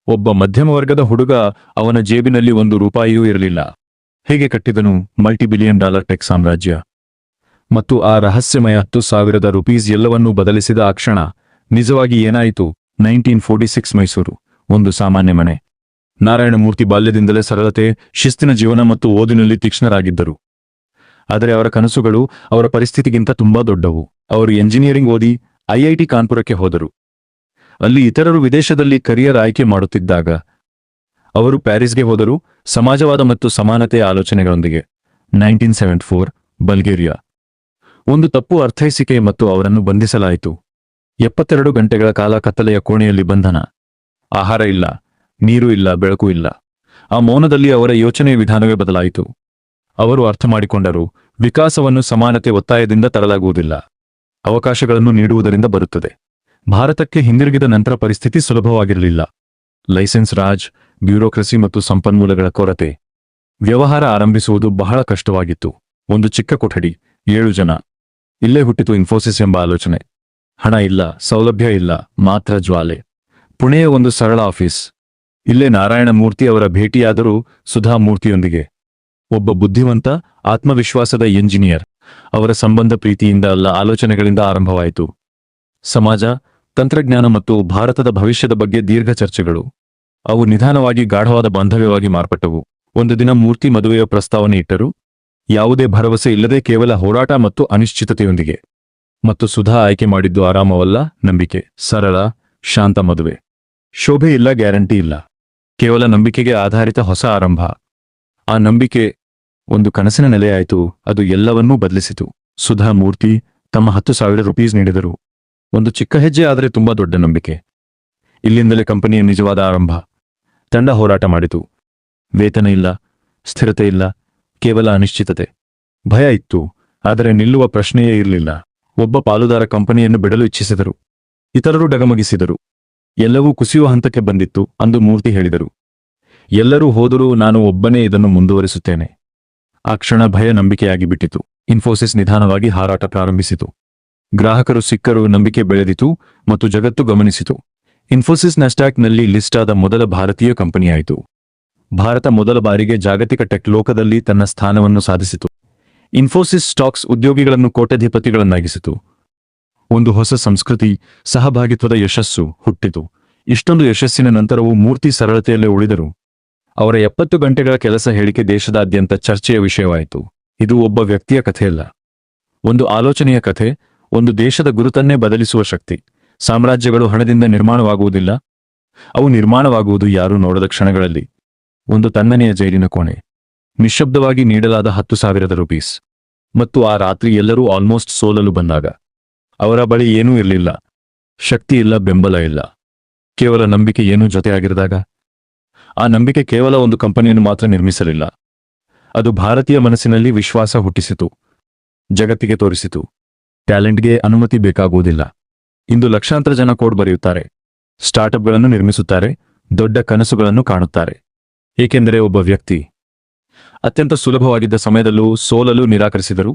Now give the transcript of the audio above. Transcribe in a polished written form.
ಒಬ್ಬ ಮಧ್ಯಮ ವರ್ಗದ ಹುಡುಗ, ಅವನ ಜೇಬಿನಲ್ಲಿ ₹1 ಇರಲಿಲ್ಲ. ಹೇಗೆ ಕಟ್ಟಿದನು $multi-billion ಟೆಕ್ ಸಾಮ್ರಾಜ್ಯ? ಮತ್ತು ಆ ರಹಸ್ಯಮಯ ₹10,000 ಎಲ್ಲವನ್ನೂ ಬದಲಿಸಿದ ಆ ಕ್ಷಣ ನಿಜವಾಗಿ ಏನಾಯಿತು? 1946 ಮೈಸೂರು, ಒಂದು ಸಾಮಾನ್ಯ ಮನೆ. ನಾರಾಯಣ ಮೂರ್ತಿ ಬಾಲ್ಯದಿಂದಲೇ ಸರಳತೆ, ಶಿಸ್ತಿನ ಜೀವನ ಮತ್ತು ಓದಿನಲ್ಲಿ ತೀಕ್ಷ್ಣರಾಗಿದ್ದರು. ಆದರೆ ಅವರ ಕನಸುಗಳು ಅವರ ಪರಿಸ್ಥಿತಿಗಿಂತ ತುಂಬಾ ದೊಡ್ಡವು. ಅವರು ಎಂಜಿನಿಯರಿಂಗ್ ಓದಿ IIT ಕಾನ್ಪುರಕ್ಕೆ ಹೋದರು. ಅಲ್ಲಿ ಇತರರು ವಿದೇಶದಲ್ಲಿ ಕರಿಯರ್ ಆಯ್ಕೆ ಮಾಡುತ್ತಿದ್ದಾಗ ಅವರು ಪ್ಯಾರಿಸ್ಗೆ ಹೋದರು, ಸಮಾಜವಾದ ಮತ್ತು ಸಮಾನತೆಯ ಆಲೋಚನೆಗಳೊಂದಿಗೆ. 1974 ಬಲ್ಗೇರಿಯಾ. ಒಂದು ತಪ್ಪು ಅರ್ಥೈಸಿಕೆ ಮತ್ತು ಅವರನ್ನು ಬಂಧಿಸಲಾಯಿತು. 72 ಗಂಟೆಗಳ ಕಾಲ ಕತ್ತಲೆಯ ಕೋಣೆಯಲ್ಲಿ ಬಂಧನ. ಆಹಾರ ಇಲ್ಲ, ನೀರು ಇಲ್ಲ, ಬೆಳಕು ಇಲ್ಲ. ಆ ಮೌನದಲ್ಲಿ ಅವರ ಯೋಚನೆಯ ವಿಧಾನವೇ ಬದಲಾಯಿತು. ಅವರು ಅರ್ಥ ಮಾಡಿಕೊಂಡರು, ವಿಕಾಸವನ್ನು ಸಮಾನತೆ ಒತ್ತಾಯದಿಂದ ತರಲಾಗುವುದಿಲ್ಲ, ಅವಕಾಶಗಳನ್ನು ನೀಡುವುದರಿಂದ ಬರುತ್ತದೆ. ಭಾರತಕ್ಕೆ ಹಿಂದಿರುಗಿದ ನಂತರ ಪರಿಸ್ಥಿತಿ ಸುಲಭವಾಗಿರಲಿಲ್ಲ. ಲೈಸೆನ್ಸ್ ರಾಜ್, ಬ್ಯೂರೋಕ್ರಸಿ ಮತ್ತು ಸಂಪನ್ಮೂಲಗಳ ಕೊರತೆ. ವ್ಯವಹಾರ ಆರಂಭಿಸುವುದು ಬಹಳ ಕಷ್ಟವಾಗಿತ್ತು. ಒಂದು ಚಿಕ್ಕ ಕೊಠಡಿ, 7 ಜನ. ಇಲ್ಲೇ ಹುಟ್ಟಿತು ಇನ್ಫೋಸಿಸ್ ಎಂಬ ಆಲೋಚನೆ. ಹಣ ಇಲ್ಲ, ಸೌಲಭ್ಯ ಇಲ್ಲ, ಮಾತ್ರ ಜ್ವಾಲೆ. ಪುಣೆಯ ಒಂದು ಸರಳ ಆಫೀಸ್. ಇಲ್ಲೇ ನಾರಾಯಣ ಮೂರ್ತಿ ಅವರ ಭೇಟಿಯಾದರೂ, ಸುಧಾ ಮೂರ್ತಿಯೊಂದಿಗೆ. ಒಬ್ಬ ಬುದ್ಧಿವಂತ, ಆತ್ಮವಿಶ್ವಾಸದ ಎಂಜಿನಿಯರ್. ಅವರ ಸಂಬಂಧ ಪ್ರೀತಿಯಿಂದ ಅಲ್ಲ, ಆಲೋಚನೆಗಳಿಂದ ಆರಂಭವಾಯಿತು. ಸಮಾಜ, ತಂತ್ರಜ್ಞಾನ ಮತ್ತು ಭಾರತದ ಭವಿಷ್ಯದ ಬಗ್ಗೆ ದೀರ್ಘ ಚರ್ಚೆಗಳು. ಅವು ನಿಧಾನವಾಗಿ ಗಾಢವಾದ ಬಾಂಧವ್ಯವಾಗಿ ಮಾರ್ಪಟ್ಟವು. ಒಂದು ದಿನ ಮೂರ್ತಿ ಮದುವೆಯ ಪ್ರಸ್ತಾವನೆ ಇಟ್ಟರು, ಯಾವುದೇ ಭರವಸೆ ಇಲ್ಲದೆ, ಕೇವಲ ಹೋರಾಟ ಮತ್ತು ಅನಿಶ್ಚಿತತೆಯೊಂದಿಗೆ. ಮತ್ತು ಸುಧಾ ಆಯ್ಕೆ ಮಾಡಿದ್ದು ಆರಾಮವಲ್ಲ, ನಂಬಿಕೆ. ಸರಳ, ಶಾಂತ ಮದುವೆ. ಶೋಭೆ ಇಲ್ಲ, ಗ್ಯಾರಂಟಿ ಇಲ್ಲ, ಕೇವಲ ನಂಬಿಕೆಗೆ ಆಧಾರಿತ ಹೊಸ ಆರಂಭ. ಆ ನಂಬಿಕೆ ಒಂದು ಕನಸಿನ ನೆಲೆಯಾಯಿತು. ಅದು ಎಲ್ಲವನ್ನೂ ಬದಲಿಸಿತು. ಸುಧಾ ಮೂರ್ತಿ ತಮ್ಮ ₹10,000 ನೀಡಿದರು. ಒಂದು ಚಿಕ್ಕ ಹೆಜ್ಜೆ, ಆದರೆ ತುಂಬಾ ದೊಡ್ಡ ನಂಬಿಕೆ. ಇಲ್ಲಿಂದಲೇ ಕಂಪನಿಯ ನಿಜವಾದ ಆರಂಭ. ತಂಡ ಹೋರಾಟ ಮಾಡಿತು. ವೇತನ ಇಲ್ಲ, ಸ್ಥಿರತೆ ಇಲ್ಲ, ಕೇವಲ ಅನಿಶ್ಚಿತತೆ. ಭಯ ಇತ್ತು, ಆದರೆ ನಿಲ್ಲುವ ಪ್ರಶ್ನೆಯೇ ಇರಲಿಲ್ಲ. ಒಬ್ಬ ಪಾಲುದಾರ ಕಂಪನಿಯನ್ನು ಬಿಡಲು ಇಚ್ಛಿಸಿದರು. ಇತರರು ಡಗಮಗಿಸಿದರು. ಎಲ್ಲವೂ ಕುಸಿಯುವ ಹಂತಕ್ಕೆ ಬಂದಿತ್ತು. ಅಂದು ಮೂರ್ತಿ ಹೇಳಿದರು, ಎಲ್ಲರೂ ಹೋದರೂ ನಾನು ಒಬ್ಬನೇ ಇದನ್ನು ಮುಂದುವರಿಸುತ್ತೇನೆ. ಆ ಕ್ಷಣ ಭಯ ನಂಬಿಕೆಯಾಗಿ ಬಿಟ್ಟಿತು. ಇನ್ಫೋಸಿಸ್ ನಿಧಾನವಾಗಿ ಹಾರಾಟ ಪ್ರಾರಂಭಿಸಿತು. ಗ್ರಾಹಕರು ಸಿಕ್ಕರು, ನಂಬಿಕೆ ಬೆಳೆದಿತು ಮತ್ತು ಜಗತ್ತು ಗಮನಿಸಿತು. ಇನ್ಫೋಸಿಸ್ ನ್ಯಾಸ್ಡಾಕ್ನಲ್ಲಿ ಲಿಸ್ಟ್ ಆದ ಮೊದಲ ಭಾರತೀಯ ಕಂಪನಿಯಾಯಿತು. ಭಾರತ ಮೊದಲ ಬಾರಿಗೆ ಜಾಗತಿಕ ಟೆಕ್ ಲೋಕದಲ್ಲಿ ತನ್ನ ಸ್ಥಾನವನ್ನು ಸಾಧಿಸಿತು. ಇನ್ಫೋಸಿಸ್ ಸ್ಟಾಕ್ಸ್ ಉದ್ಯೋಗಿಗಳನ್ನು ಕೋಟ್ಯಧಿಪತಿಗಳನ್ನಾಗಿಸಿತು. ಒಂದು ಹೊಸ ಸಂಸ್ಕೃತಿ, ಸಹಭಾಗಿತ್ವದ ಯಶಸ್ಸು ಹುಟ್ಟಿತು. ಇಷ್ಟೊಂದು ಯಶಸ್ಸಿನ ನಂತರವೂ ಮೂರ್ತಿ ಸರಳತೆಯಲ್ಲೇ ಉಳಿದರು. ಅವರ 70 ಗಂಟೆಗಳ ಕೆಲಸ ಹೇಳಿಕೆ ದೇಶದಾದ್ಯಂತ ಚರ್ಚೆಯ ವಿಷಯವಾಯಿತು. ಇದು ಒಬ್ಬ ವ್ಯಕ್ತಿಯ ಕಥೆಯಲ್ಲ, ಒಂದು ಆಲೋಚನೆಯ ಕಥೆ, ಒಂದು ದೇಶದ ಗುರುತನ್ನೇ ಬದಲಿಸುವ ಶಕ್ತಿ. ಸಾಮ್ರಾಜ್ಯಗಳು ಹಣದಿಂದ ನಿರ್ಮಾಣವಾಗುವುದಿಲ್ಲ, ಅವು ನಿರ್ಮಾಣವಾಗುವುದು ಯಾರೂ ನೋಡದ ಕ್ಷಣಗಳಲ್ಲಿ. ಒಂದು ತಣ್ಣನೆಯ ಜೈಲಿನ ಕೋಣೆ, ನಿಶ್ಶಬ್ದವಾಗಿ ನೀಡಲಾದ ₹10,000. ಮತ್ತು ಆ ರಾತ್ರಿ ಎಲ್ಲರೂ ಆಲ್ಮೋಸ್ಟ್ ಸೋಲಲು ಬಂದಾಗ ಅವರ ಬಳಿ ಏನೂ ಇರಲಿಲ್ಲ. ಶಕ್ತಿ ಇಲ್ಲ, ಬೆಂಬಲ ಇಲ್ಲ, ಕೇವಲ ನಂಬಿಕೆ. ಏನೂ ಜೊತೆಯಾಗಿರಿದಾಗ ಆ ನಂಬಿಕೆ ಕೇವಲ ಒಂದು ಕಂಪನಿಯನ್ನು ಮಾತ್ರ ನಿರ್ಮಿಸಲಿಲ್ಲ, ಅದು ಭಾರತೀಯ ಮನಸ್ಸಿನಲ್ಲಿ ವಿಶ್ವಾಸ ಹುಟ್ಟಿಸಿತು. ಜಗತ್ತಿಗೆ ತೋರಿಸಿತು, ಟ್ಯಾಲೆಂಟ್ಗೆ ಅನುಮತಿ ಬೇಕಾಗುವುದಿಲ್ಲ. ಇಂದು ಲಕ್ಷಾಂತರ ಜನ ಕೋಡ್ ಬರೆಯುತ್ತಾರೆ, ಸ್ಟಾರ್ಟ್ಅಪ್ಗಳನ್ನು ನಿರ್ಮಿಸುತ್ತಾರೆ, ದೊಡ್ಡ ಕನಸುಗಳನ್ನು ಕಾಣುತ್ತಾರೆ. ಏಕೆಂದರೆ ಒಬ್ಬ ವ್ಯಕ್ತಿ ಅತ್ಯಂತ ಸುಲಭವಾಗಿದ್ದ ಸಮಯದಲ್ಲೂ ಸೋಲಲು ನಿರಾಕರಿಸಿದರು.